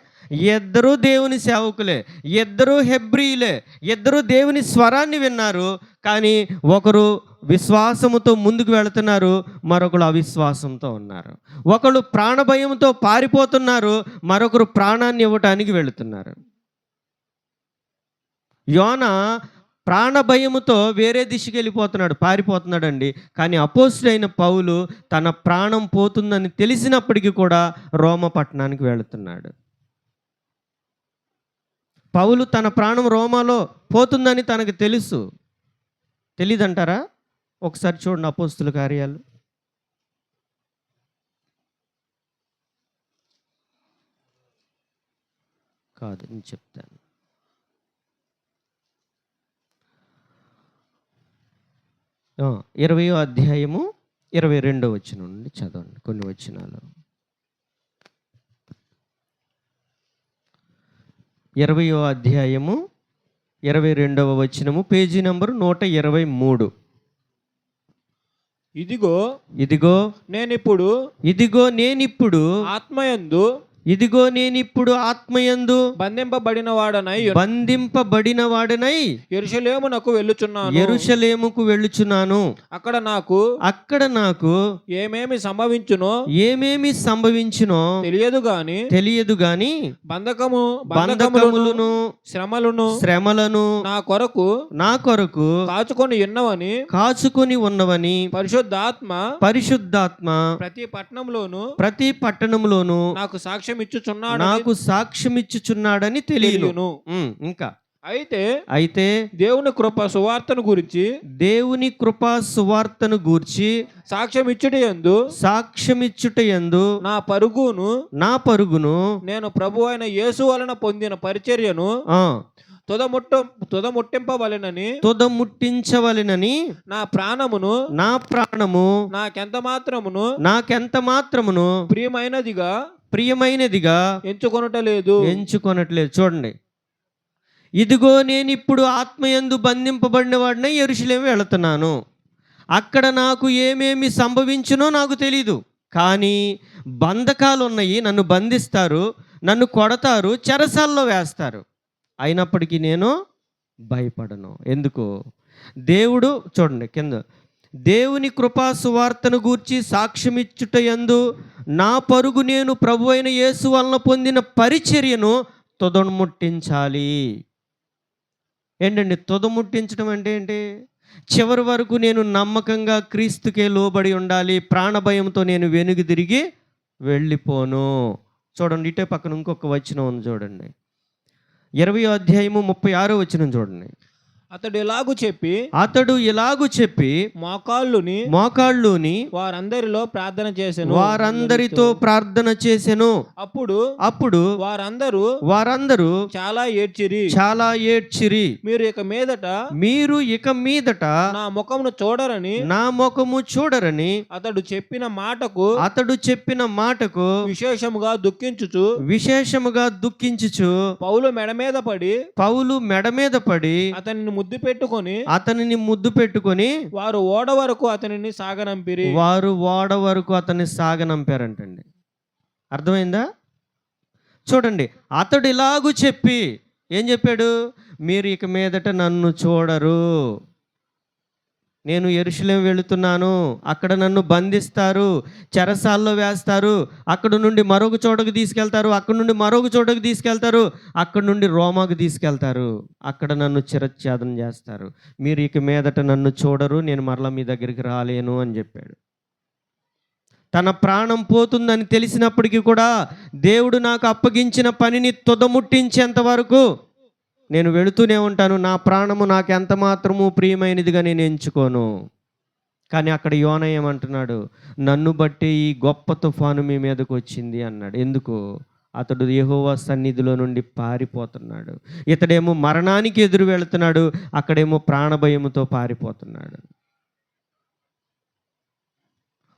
ఇద్దరు దేవుని సేవకులే, ఇద్దరు హెబ్రీయులే, ఇద్దరు దేవుని స్వరాన్ని విన్నారు. కానీ ఒకరు విశ్వాసముతో ముందుకు వెళుతున్నారు, మరొకరు అవిశ్వాసంతో ఉన్నారు. ఒకరు ప్రాణభయంతో పారిపోతున్నారు, మరొకరు ప్రాణాన్ని ఇవ్వటానికి వెళుతున్నారు. యోనా ప్రాణభయముతో వేరే దిశకి వెళ్ళిపోతున్నాడు, పారిపోతున్నాడండి. కానీ అపోస్తులైన పౌలు తన ప్రాణం పోతుందని తెలిసినప్పటికీ కూడా రోమ పట్టణానికి వెళుతున్నాడు. పౌలు తన ప్రాణం రోమాలో పోతుందని తనకు తెలీదంటారా? ఒకసారి చూడండి అపోస్తుల కార్యాలు. కాదు, నేను చెప్తాను. ఆ, 20వ అధ్యాయము 22వ వచనం నుండి చదవండి కొన్ని వచనాలు. 20వ అధ్యాయము 22వ వచనము, పేజీ నంబరు 123. ఇదిగో నేనిప్పుడు ఆత్మయందు ఇదిగో నేనిప్పుడు ఆత్మయందు బంధింపబడిన వాడనై బంధింపబడిన వాడనై యెరూషలేమునకు వెళ్ళుచున్నాను. యెరూషలేముకు వెళ్ళుచున్నాను. అక్కడ నాకు ఏమేమి సంభవించునో తెలియదు గాని బంధకములను శ్రమలను నా కొరకు కాచుకొని ఉన్నవని పరిశుద్ధాత్మ ప్రతి పట్టణంలోను నాకు సాక్ష్యం ఇచ్చుచున్నాడని తెలియను. ఇంకా అయితే దేవుని కృపా సువార్తను గూర్చి సాక్ష్యమిచ్చుటయందు నా పరుగును నేను ప్రభు అయిన యేసు వలన పొందిన పరిచర్యను తుదముట్టించవలెనని నా ప్రాణము నాకెంత మాత్రమును ప్రియమైనదిగా ఎంచుకొనట్లేదు. చూడండి, ఇదిగో నేనిప్పుడు ఆత్మయందు బంధింపబడిన వాడినై యెరూషలేము వెళుతున్నాను. అక్కడ నాకు ఏమేమి సంభవించునో నాకు తెలీదు, కానీ బంధకాలు ఉన్నాయి, నన్ను బంధిస్తారు, నన్ను కొడతారు, చెరసాల్లో వేస్తారు. అయినప్పటికీ నేను భయపడను. ఎందుకు? దేవుడు చూడండి కింద, దేవుని కృపా సువార్తను గూర్చి సాక్ష్యమిచ్చుటయందు నా పరుగు నేను ప్రభు అయిన యేసు వలన పొందిన పరిచర్యను తుదముట్టించాలి. ఏంటండి తుదముట్టించడం అంటే ఏంటి? చివరి వరకు నేను నమ్మకంగా క్రీస్తుకే లోబడి ఉండాలి, ప్రాణభయంతో నేను వెనుక తిరిగి వెళ్ళిపోను. చూడండి, ఇటే పక్కన ఇంకొక వచనం ఉంది చూడండి, 20వ అధ్యాయము 36వ వచనం చూడండి. అతడు ఇలాగు చెప్పి మోకాళ్ళుని వారందరితో ప్రార్థన చేసెను. అప్పుడు వారందరూ చాలా ఏడ్చిరి. మీరు ఇక మీదట నా ముఖము చూడరని అతడు చెప్పిన మాటకు విశేషముగా దుఃఖించుచు పౌలు మెడ మీద పడి అతనిని ముద్దు పెట్టుకొని వారు ఓడ వరకు అతన్ని సాగనంపారంటండి. అర్థమైందా? చూడండి, అతడు ఇలాగూ చెప్పి ఏం చెప్పాడు? మీరు ఇక మీదట నన్ను చూడరు, నేను యెరూషలేము వెళుతున్నాను, అక్కడ నన్ను బంధిస్తారు, చెరసాల్లో వేస్తారు, అక్కడ నుండి మరొక చోటకు తీసుకెళ్తారు, అక్కడ నుండి మరొక చోటకు తీసుకెళ్తారు, అక్కడ నుండి రోమాకు తీసుకెళ్తారు, అక్కడ నన్ను చిరచ్ఛేదన చేస్తారు. మీరు ఇక మీదట నన్ను చూడరు, నేను మరలా మీ దగ్గరికి రాలేను అని చెప్పాడు. తన ప్రాణం పోతుందని తెలిసినప్పటికీ కూడా దేవుడు నాకు అప్పగించిన పనిని తుదముట్టించేంత వరకు నేను వెళుతూనే ఉంటాను. నా ప్రాణము నాకు ఎంత మాత్రము ప్రియమైనదిగా నేను ఎంచుకోను. కానీ అక్కడ యోన ఏమంటున్నాడు? నన్ను బట్టి ఈ గొప్ప తుఫాను మీ మీదకు వచ్చింది అన్నాడు. ఎందుకు? అతడు యెహోవా సన్నిధిలో నుండి పారిపోతున్నాడు. ఇతడేమో మరణానికి ఎదురు వెళుతున్నాడు, అక్కడేమో ప్రాణభయముతో పారిపోతున్నాడు.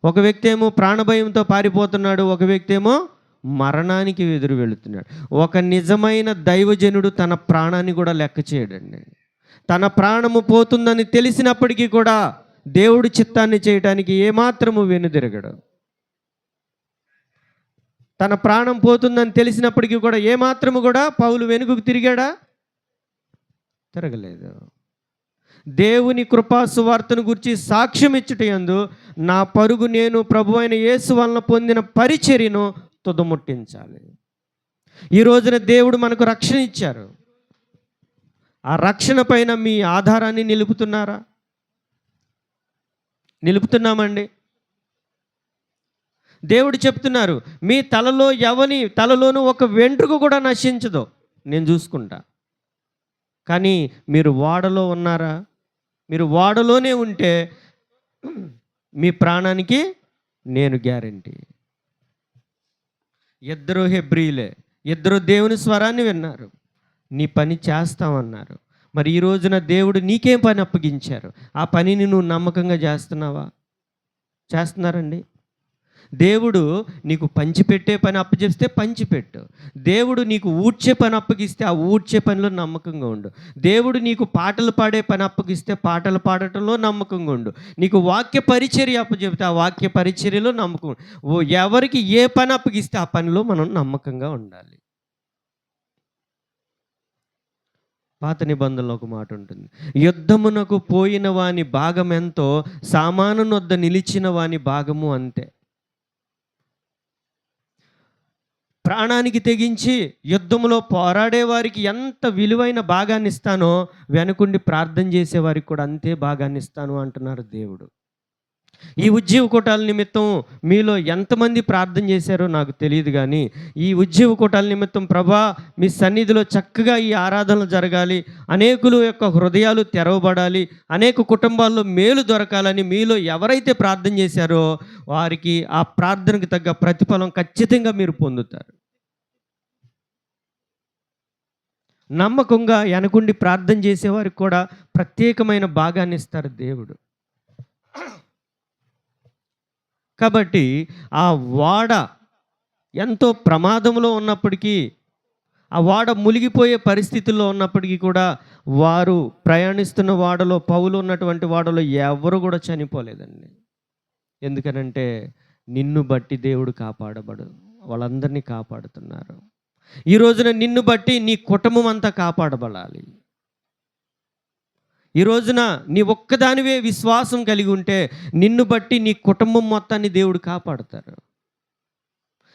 ఒక వ్యక్తి ఏమో ప్రాణభయంతో పారిపోతున్నాడు, ఒక వ్యక్తి ఏమో మరణానికి ఎదురు వెళుతున్నాడు. ఒక నిజమైన దైవజనుడు తన ప్రాణాన్ని కూడా లెక్క చేయడండి. తన ప్రాణము పోతుందని తెలిసినప్పటికీ కూడా దేవుడి చిత్తాన్ని చేయడానికి ఏమాత్రము వెనుదిరగడు. తన ప్రాణం పోతుందని తెలిసినప్పటికీ కూడా ఏమాత్రము కూడా పౌలు వెనుకకు తిరిగాడా? తిరగలేదు. దేవుని కృపా సువార్తను గురించి సాక్ష్యం ఇచ్చుటయందు నా పరుగు నేను ప్రభు అయిన యేసు వలన పొందిన పరిచర్యను తుదముట్టించాలి. ఈ రోజున దేవుడు మనకు రక్షణ ఇచ్చారు. ఆ రక్షణ పైన మీ ఆధారాన్ని నిలుపుతున్నామండి. దేవుడు చెప్తున్నారు, మీ తలలో ఎవని తలలోనూ ఒక వెంట్రుక కూడా నశించదు, నేను చూసుకుంటా. కానీ మీరు ఓడలో ఉన్నారా? మీరు ఓడలోనే ఉంటే మీ ప్రాణానికి నేను గ్యారెంటీ. ఇద్దరు హెబ్రీలే, ఇద్దరు దేవుని స్వరాన్ని విన్నారు, నీ పని చేస్తామన్నారు. మరి ఈ రోజున దేవుడు నీకేం పని అప్పగించారు? ఆ పనిని నువ్వు నమ్మకంగా చేస్తున్నావా? చేస్తున్నారండి? దేవుడు నీకు పంచిపెట్టే పని అప్పచెప్తే పంచిపెట్టు. దేవుడు నీకు ఊడ్చే పని అప్పగిస్తే ఆ ఊడ్చే పనిలో నమ్మకంగా ఉండు. దేవుడు నీకు పాటలు పాడే పని అప్పగిస్తే పాటలు పాడటంలో నమ్మకంగా ఉండు. నీకు వాక్య పరిచర్య అప్పచెప్తే ఆ వాక్య పరిచర్యలో నమ్మకం ఉండు. ఎవరికి ఏ పని అప్పగిస్తే ఆ పనిలో మనం నమ్మకంగా ఉండాలి. పాత నిబంధనలో ఒక మాట ఉంటుంది, యుద్ధమునకు పోయిన వాని భాగం ఎంతో సామాను వద్ద నిలిచిన వాని భాగము అంతే. ప్రాణానికి తెగించి యుద్ధంలో పోరాడే వారికి ఎంత విలువైన భాగాన్ని ఇస్తానో వెనుకుండి ప్రార్థన చేసే వారికి కూడా అంతే భాగాన్ని ఇస్తాను అంటున్నారు దేవుడు. ఈ ఉజ్జీవ కూటాల నిమిత్తం మీలో ఎంతమంది ప్రార్థన చేశారో నాకు తెలియదు, కానీ ఈ ఉజ్జీవ కూటాల నిమిత్తం ప్రభా మీ సన్నిధిలో చక్కగా ఈ ఆరాధనలు జరగాలి, అనేకుల యొక్క హృదయాలు తెరవబడాలి, అనేక కుటుంబాల్లో మేలు దొరకాలని మీలో ఎవరైతే ప్రార్థన చేశారో వారికి ఆ ప్రార్థనకు తగ్గ ప్రతిఫలం ఖచ్చితంగా మీరు పొందుతారు. నమ్మకంగా వెనకుండి ప్రార్థన చేసేవారికి కూడా ప్రత్యేకమైన భాగాన్ని ఇస్తారు దేవుడు. కాబట్టి ఆ ఓడ ఎంతో ప్రమాదంలో ఉన్నప్పటికీ, ఆ ఓడ మునిగిపోయే పరిస్థితుల్లో ఉన్నప్పటికీ కూడా వారు ప్రయాణిస్తున్న ఓడలో, పౌలు ఉన్నటువంటి ఓడలో ఎవరు కూడా చనిపోలేదండి. ఎందుకనంటే నిన్ను బట్టి దేవుడు కాపాడబడు, వాళ్ళందరినీ కాపాడుతున్నారు. ఈ రోజున నిన్ను బట్టి నీ కుటుంబం అంతా కాపాడబడాలి. ఈ రోజున నీ ఒక్కదానివే విశ్వాసం కలిగి ఉంటే నిన్ను బట్టి నీ కుటుంబం మొత్తాన్ని దేవుడు కాపాడుతారు.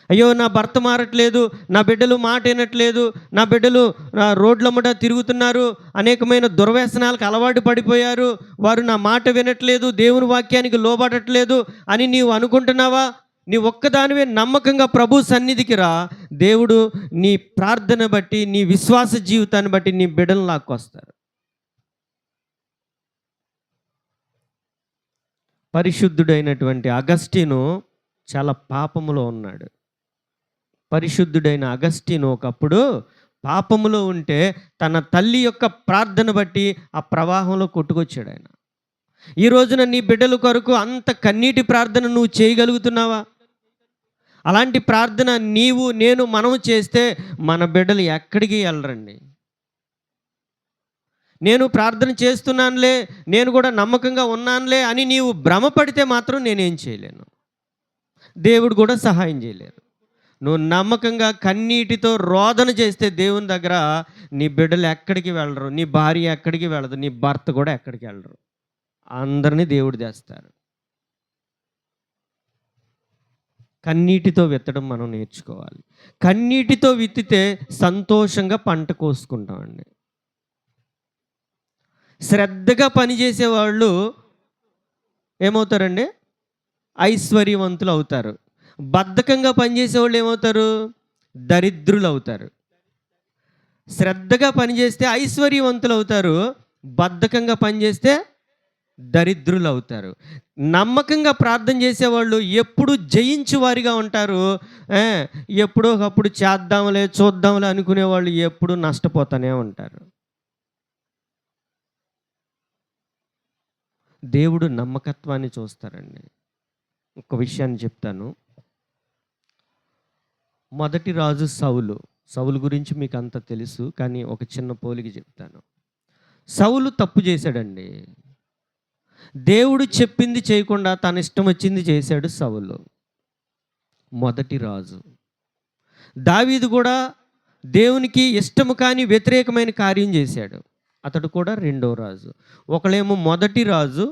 అయ్యో నా భర్త మారట్లేదు, నా బిడ్డలు మాట వినట్లేదు, నా బిడ్డలు రోడ్లమ్మట తిరుగుతున్నారు, అనేకమైన దుర్వ్యసనాలకు అలవాటు పడిపోయారు, వారు నా మాట వినట్లేదు, దేవుని వాక్యానికి లోబడట్లేదు అని నీవు అనుకుంటున్నావా? నీ ఒక్కదానివే నమ్మకంగా ప్రభు సన్నిధికి రా. దేవుడు నీ ప్రార్థన బట్టి, నీ విశ్వాస జీవితాన్ని బట్టి నీ బిడ్డలను లాక్కొస్తారు. పరిశుద్ధుడైనటువంటి అగస్టిను చాలా పాపములో ఉన్నాడు. పరిశుద్ధుడైన అగస్టిను ఒకప్పుడు పాపములో ఉంటే తన తల్లి యొక్క ప్రార్థన బట్టి ఆ ప్రవాహంలో కొట్టుకొచ్చాడు ఆయన. ఈ రోజున నీ బిడ్డల కొరకు అంత కన్నీటి ప్రార్థన నువ్వు చేయగలుగుతున్నావా? అలాంటి ప్రార్థన నీవు నేను మనము చేస్తే మన బిడ్డలు ఎక్కడికి వెళ్ళరండి. నేను ప్రార్థన చేస్తున్నానులే, నేను కూడా నమ్మకంగా ఉన్నానులే అని నీవు భ్రమపడితే మాత్రం నేనేం చేయలేను, దేవుడు కూడా సహాయం చేయలేరు. నువ్వు నమ్మకంగా కన్నీటితో రోదన చేస్తే దేవుని దగ్గర నీ బిడ్డలు ఎక్కడికి వెళ్ళరు, నీ భార్య ఎక్కడికి వెళ్ళదు, నీ భర్త కూడా ఎక్కడికి వెళ్ళరు. అందరినీ దేవుడు చేస్తారు. కన్నీటితో విత్తడం మనం నేర్చుకోవాలి. కన్నీటితో విత్తితే సంతోషంగా పంట కోసుకుంటామండి. శ్రద్ధగా పనిచేసే వాళ్ళు ఏమవుతారండి? ఐశ్వర్యవంతులు అవుతారు. బద్ధకంగా పనిచేసే వాళ్ళు ఏమవుతారు? దరిద్రులు అవుతారు. శ్రద్ధగా పనిచేస్తే ఐశ్వర్యవంతులు అవుతారు, బద్ధకంగా పనిచేస్తే దరిద్రులు అవుతారు. నమ్మకంగా ప్రార్థన చేసేవాళ్ళు ఎప్పుడు జయించు వారిగా ఉంటారు. ఎప్పుడో ఒకప్పుడు చేద్దాంలే చూద్దాంలే అనుకునేవాళ్ళు ఎప్పుడు నష్టపోతూనే ఉంటారు. దేవుడు నమ్మకత్వాన్ని చూస్తారండి. ఒక విషయాన్ని చెప్తాను. మొదటి రాజు సౌలు గురించి మీకు అంత తెలుసు, కానీ ఒక చిన్న పోలిక చెప్తాను. సౌలు తప్పు చేశాడండి. దేవుడు చెప్పింది చేయకుండా తన ఇష్టం వచ్చింది చేశాడు సౌలు, మొదటి రాజు. దావీదు కూడా దేవునికి ఇష్టము కాని వ్యతిరేకమైన కార్యం చేశాడు, అతడు కూడా రెండవ రాజు. ఒకళ్ళేమో మొదటి రాజు,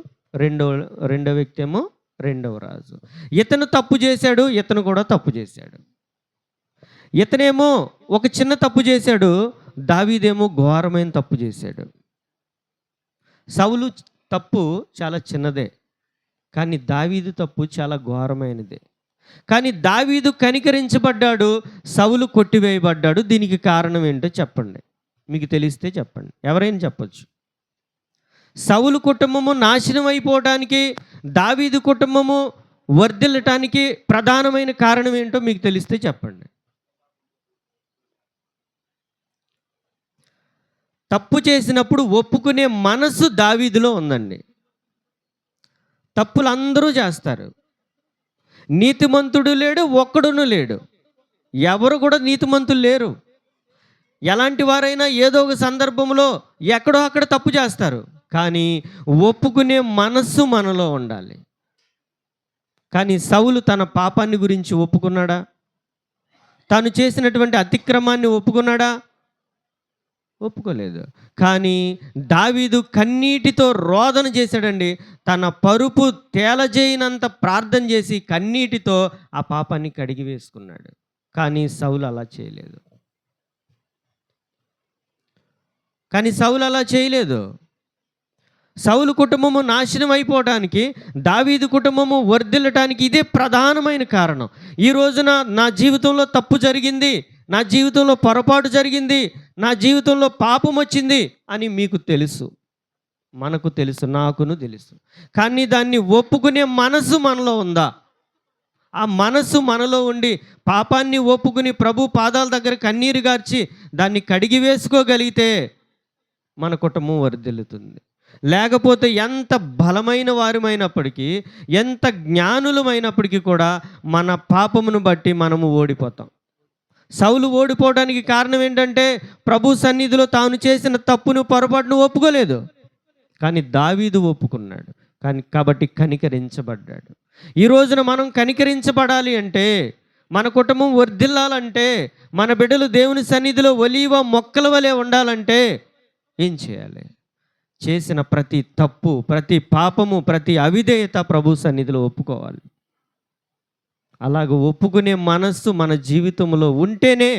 రెండో వ్యక్తి ఏమో రెండవ రాజు. ఇతను తప్పు చేశాడు, ఇతను కూడా తప్పు చేశాడు. ఇతనేమో ఒక చిన్న తప్పు చేశాడు, దావీదేమో ఘోరమైన తప్పు చేశాడు. సౌలు తప్పు చాలా చిన్నదే, కానీ దావీదు తప్పు చాలా ఘోరమైనదే. కానీ దావీదు కనికరించబడ్డాడు, సౌలు కొట్టివేయబడ్డాడు. దీనికి కారణం ఏంటో చెప్పండి, మీకు తెలిస్తే చెప్పండి, ఎవరైనా చెప్పచ్చు. సౌలు కుటుంబము నాశనం అయిపోవడానికి, దావీదు కుటుంబము వర్ధిల్లటానికి ప్రధానమైన కారణం ఏంటో మీకు తెలిస్తే చెప్పండి. తప్పు చేసినప్పుడు ఒప్పుకునే మనసు దావీదులో ఉందండి. తప్పులు అందరూ చేస్తారు. నీతిమంతుడు లేడు, ఒక్కడును లేడు. ఎవరు కూడా నీతిమంతులు లేరు. ఎలాంటి వారైనా ఏదో ఒక సందర్భంలో ఎక్కడో అక్కడ తప్పు చేస్తారు. కానీ ఒప్పుకునే మనస్సు మనలో ఉండాలి. కానీ సౌలు తన పాపాన్ని గురించి ఒప్పుకున్నాడా? తాను చేసినటువంటి అతిక్రమాన్ని ఒప్పుకున్నాడా? ఒప్పుకోలేదు. కానీ దావీదు కన్నీటితో రోదన చేశాడండి. తన పరుపు తేలజేయనంత ప్రార్థన చేసి కన్నీటితో ఆ పాపాన్ని కడిగి వేసుకున్నాడు. కానీ సౌలు అలా చేయలేదు. సౌలు కుటుంబము నాశనం అయిపోవడానికి, దావీదు కుటుంబము వర్ధిల్లటానికి ఇదే ప్రధానమైన కారణం. ఈ రోజున నా జీవితంలో తప్పు జరిగింది, నా జీవితంలో పొరపాటు జరిగింది, నా జీవితంలో పాపం వచ్చింది అని మీకు తెలుసు, మనకు తెలుసు, నాకును తెలుసు. కానీ దాన్ని ఒప్పుకునే మనసు మనలో ఉందా? ఆ మనసు మనలో ఉండి పాపాన్ని ఒప్పుకుని ప్రభు పాదాల దగ్గర కన్నీరు గార్చి దాన్ని కడిగి వేసుకోగలిగితే మన కుటుంబం వర్ధిల్లుతుంది. లేకపోతే ఎంత బలమైన వారమైనప్పటికీ, ఎంత జ్ఞానులమైనప్పటికీ కూడా మన పాపమును బట్టి మనము ఓడిపోతాం. సౌలు ఓడిపోవడానికి కారణం ఏంటంటే ప్రభు సన్నిధిలో తాను చేసిన తప్పును పొరపాటును ఒప్పుకోలేదు. కానీ దావీదు ఒప్పుకున్నాడు. కాబట్టి కనికరించబడ్డాడు. ఈ రోజున మనం కనికరించబడాలి అంటే, మన కుటుంబం వర్ధిల్లాలంటే, మన బిడ్డలు దేవుని సన్నిధిలో ఒలీవ మొక్కల వలె ఉండాలంటే ఏం చేయాలి? చేసిన ప్రతి తప్పు, ప్రతి పాపము, ప్రతి అవిధేయత ప్రభు సన్నిధిలో ఒప్పుకోవాలి. అలాగ ఒప్పుకునే మనస్సు మన జీవితంలో ఉంటేనే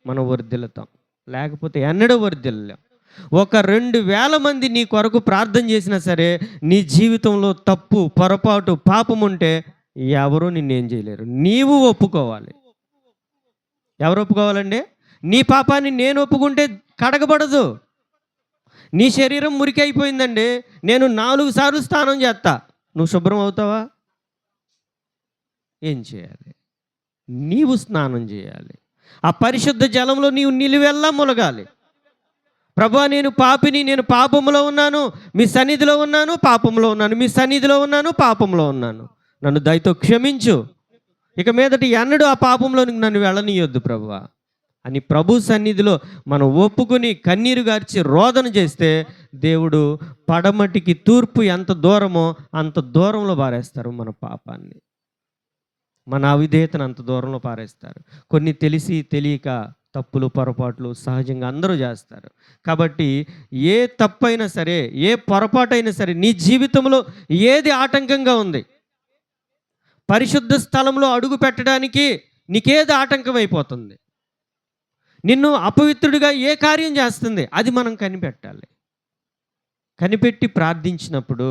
మనం వర్ధిల్లుతాం. లేకపోతే ఎన్నడూ వర్ధిల్లలేం. 2,000 మంది నీ కొరకు ప్రార్థన చేసినా సరే, నీ జీవితంలో తప్పు, పొరపాటు, పాపం ఉంటే ఎవరూ నిన్నేం చేయలేరు. నీవు ఒప్పుకోవాలి. ఎవరు ఒప్పుకోవాలండి? నీ పాపాన్ని నేను ఒప్పుకుంటే కడగబడదు. నీ శరీరం మురికి అయిపోయిందండి, నేను 4 సార్లు స్నానం చేస్తా, నువ్వు శుభ్రం అవుతావా? ఏం చేయాలి? నీవు స్నానం చేయాలి. ఆ పరిశుద్ధ జలంలో నీవు నిలువెల్లా ములగాలి. ప్రభువా, నేను పాపిని, నేను పాపంలో ఉన్నాను, మీ సన్నిధిలో ఉన్నాను, పాపంలో ఉన్నాను, మీ సన్నిధిలో ఉన్నాను, పాపంలో ఉన్నాను, నన్ను దయతో క్షమించు, ఇక మీదటి ఎన్నడూ ఆ పాపంలోనికి నన్ను వెళ్ళనీయొద్దు ప్రభువా అని ప్రభు సన్నిధిలో మనం ఒప్పుకొని కన్నీరు గార్చి రోదన చేస్తే, దేవుడు పడమటికి తూర్పు ఎంత దూరమో అంత దూరంలో పారేస్తారు మన పాపాన్ని, మన అవిధేయతను అంత దూరంలో పారేస్తారు. కొన్ని తెలిసి తెలియక తప్పులు, పొరపాట్లు సహజంగా అందరూ చేస్తారు. కాబట్టి ఏ తప్పైనా సరే, ఏ పొరపాటైనా సరే, నీ జీవితంలో ఏది ఆటంకంగా ఉంది, పరిశుద్ధ స్థలంలో అడుగు పెట్టడానికి నీకేది ఆటంకం అయిపోతుంది, నిన్ను అపవిత్రుడిగా ఏ కార్యం చేస్తుంది, అది మనం కనిపెట్టాలి. కనిపెట్టి ప్రార్థించినప్పుడు,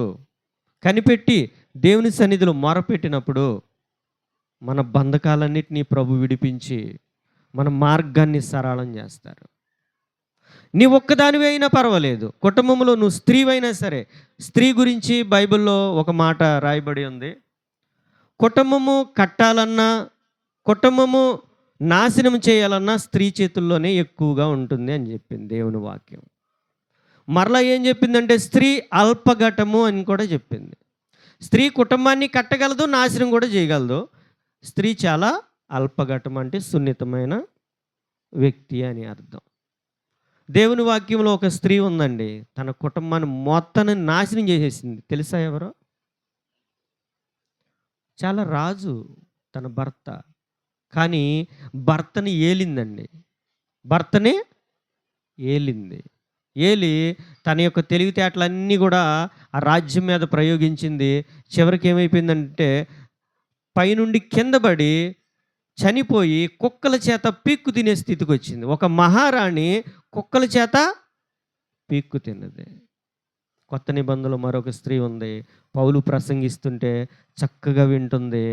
కనిపెట్టి దేవుని సన్నిధిలో మొరపెట్టినప్పుడు మన బంధకాలన్నిటినీ ప్రభు విడిపించి మన మార్గాన్ని సరళం చేస్తారు. నీ ఒక్కదానివి అయినా పర్వాలేదు, కుటుంబంలో నువ్వు స్త్రీవైనా సరే. స్త్రీ గురించి బైబిల్లో ఒక మాట రాయబడి ఉంది. కుటుంబము కట్టాలన్నా, కుటుంబము నాశనం చేయాలన్నా స్త్రీ చేతుల్లోనే ఎక్కువగా ఉంటుంది అని చెప్పింది దేవుని వాక్యం. మరలా ఏం చెప్పిందంటే, స్త్రీ అల్పఘటము అని కూడా చెప్పింది. స్త్రీ కుటుంబాన్ని కట్టగలదు, నాశనం కూడా చేయగలదు. స్త్రీ చాలా అల్పఘటం, అంటే సున్నితమైన వ్యక్తి అని అర్థం. దేవుని వాక్యంలో ఒక స్త్రీ ఉందండి, తన కుటుంబాన్ని మొత్తాన్ని నాశనం చేసేసింది. తెలుసా ఎవరో? చాలా రాజు తన భర్త, కానీ భర్తని ఏలిందండి. భర్తనే ఏలి తన యొక్క తెలివితేటలన్నీ కూడా ఆ రాజ్యం మీద ప్రయోగించింది. చివరికి ఏమైపోయిందంటే, పైనుండి కింద పడి చనిపోయి కుక్కల చేత పీక్కు తినే స్థితికి వచ్చింది. ఒక మహారాణి కుక్కల చేత పీక్కు తిన్నది. కొత్త నిబంధనలో మరొక స్త్రీ ఉంది, పౌలు ప్రసంగిస్తుంటే చక్కగా వింటుంది.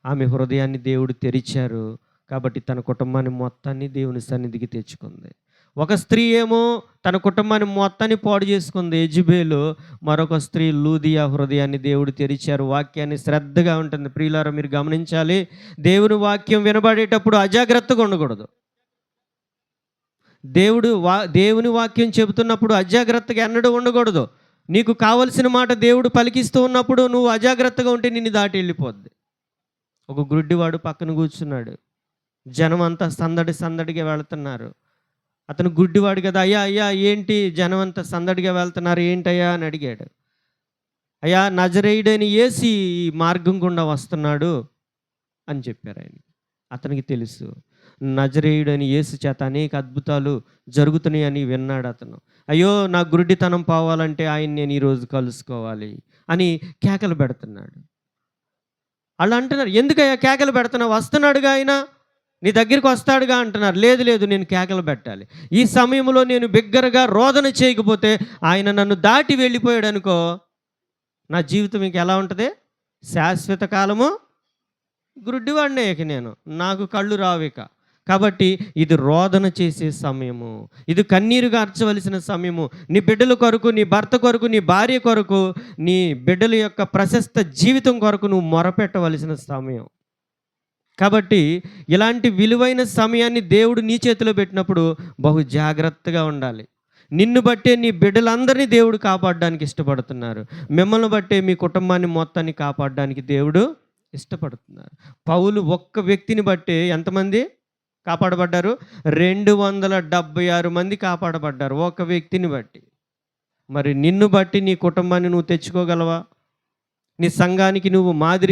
ఆమె హృదయాన్ని దేవుడు తెరిచారు కాబట్టి తన కుటుంబాన్ని మొత్తాన్ని దేవుని సన్నిధికి తెచ్చుకుంది. ఒక స్త్రీ ఏమో తన కుటుంబాన్ని మొత్తాన్ని పాడు చేసుకుంది, యెజబెలు. మరొక స్త్రీ లూదియా హృదయాన్ని దేవుడు తెరిచారు. వాక్యాన్ని శ్రద్ధగా ఉంటుంది. ప్రియులారా, మీరు గమనించాలి, దేవుని వాక్యం వినబడేటప్పుడు అజాగ్రత్తగా ఉండకూడదు. దేవుని వాక్యం చెబుతున్నప్పుడు అజాగ్రత్తగా ఎన్నడూ ఉండకూడదు. నీకు కావలసిన మాట దేవుడు పలికిస్తూ ఉన్నప్పుడు నువ్వు అజాగ్రత్తగా ఉంటే నిన్ను దాటి వెళ్ళిపోద్ది. ఒక గుడ్డివాడు పక్కన కూర్చున్నాడు. జనం అంతా సందడి సందడిగా వెళ్తున్నారు. అతను గుడ్డివాడు కదా, అయ్యా అయ్యా ఏంటి జనం అంతా సందడిగా వెళ్తున్నారు ఏంటయ్యా అని అడిగాడు. అయ్యా నజరేయుడైన యేసు ఈ మార్గం గుండా వస్తున్నాడు అని చెప్పారు ఆయన. అతనికి తెలుసు నజరేయుడైన యేసు చేత అనేక అద్భుతాలు జరుగుతున్నాయని విన్నాడు అతను. అయ్యో నా గుడ్డితనం పోవాలంటే ఆయన నేను ఈరోజు కలుసుకోవాలి అని కేకలు పెడుతున్నాడు. అలా అంటున్నారు, ఎందుకయ్యా కేకలు పెడుతున్నావు, వస్తున్నాడుగా ఆయన నీ దగ్గరికి వస్తాడుగా అంటున్నారు. లేదు లేదు నేను కేకలు పెట్టాలి. ఈ సమయంలో నేను బిగ్గరగా రోదన చేయకపోతే ఆయన నన్ను దాటి వెళ్ళిపోయాడు అనుకో, నా జీవితం ఇంక ఎలా ఉంటుంది, శాశ్వత కాలము గుడ్డివాడినే ఇక నేను, నాకు కళ్ళు రావు ఇక. కాబట్టి ఇది రోదన చేసే సమయము, ఇది కన్నీరు గార్చవలసిన సమయము. నీ బిడ్డల కొరకు, నీ భర్త కొరకు, నీ భార్య కొరకు, నీ బిడ్డల యొక్క ప్రశస్త జీవితం కొరకు నువ్వు మొరపెట్టవలసిన సమయం. కాబట్టి ఇలాంటి విలువైన సమయాన్ని దేవుడు నీ చేతిలో పెట్టినప్పుడు బహు జాగ్రత్తగా ఉండాలి. నిన్ను బట్టే నీ బిడ్డలందరినీ దేవుడు కాపాడడానికి ఇష్టపడుతున్నారు. మిమ్మల్ని బట్టే మీ కుటుంబాన్ని మొత్తాన్ని కాపాడడానికి దేవుడు ఇష్టపడుతున్నారు. పౌలు ఒక్క వ్యక్తిని బట్టే ఎంతమంది కాపాడబడ్డారు? 276 మంది కాపాడబడ్డారు ఒక వ్యక్తిని బట్టి. మరి నిన్ను బట్టి నీ కుటుంబాన్ని నువ్వు తెచ్చుకోగలవా? నీ సంఘానికి నువ్వు మాదిరి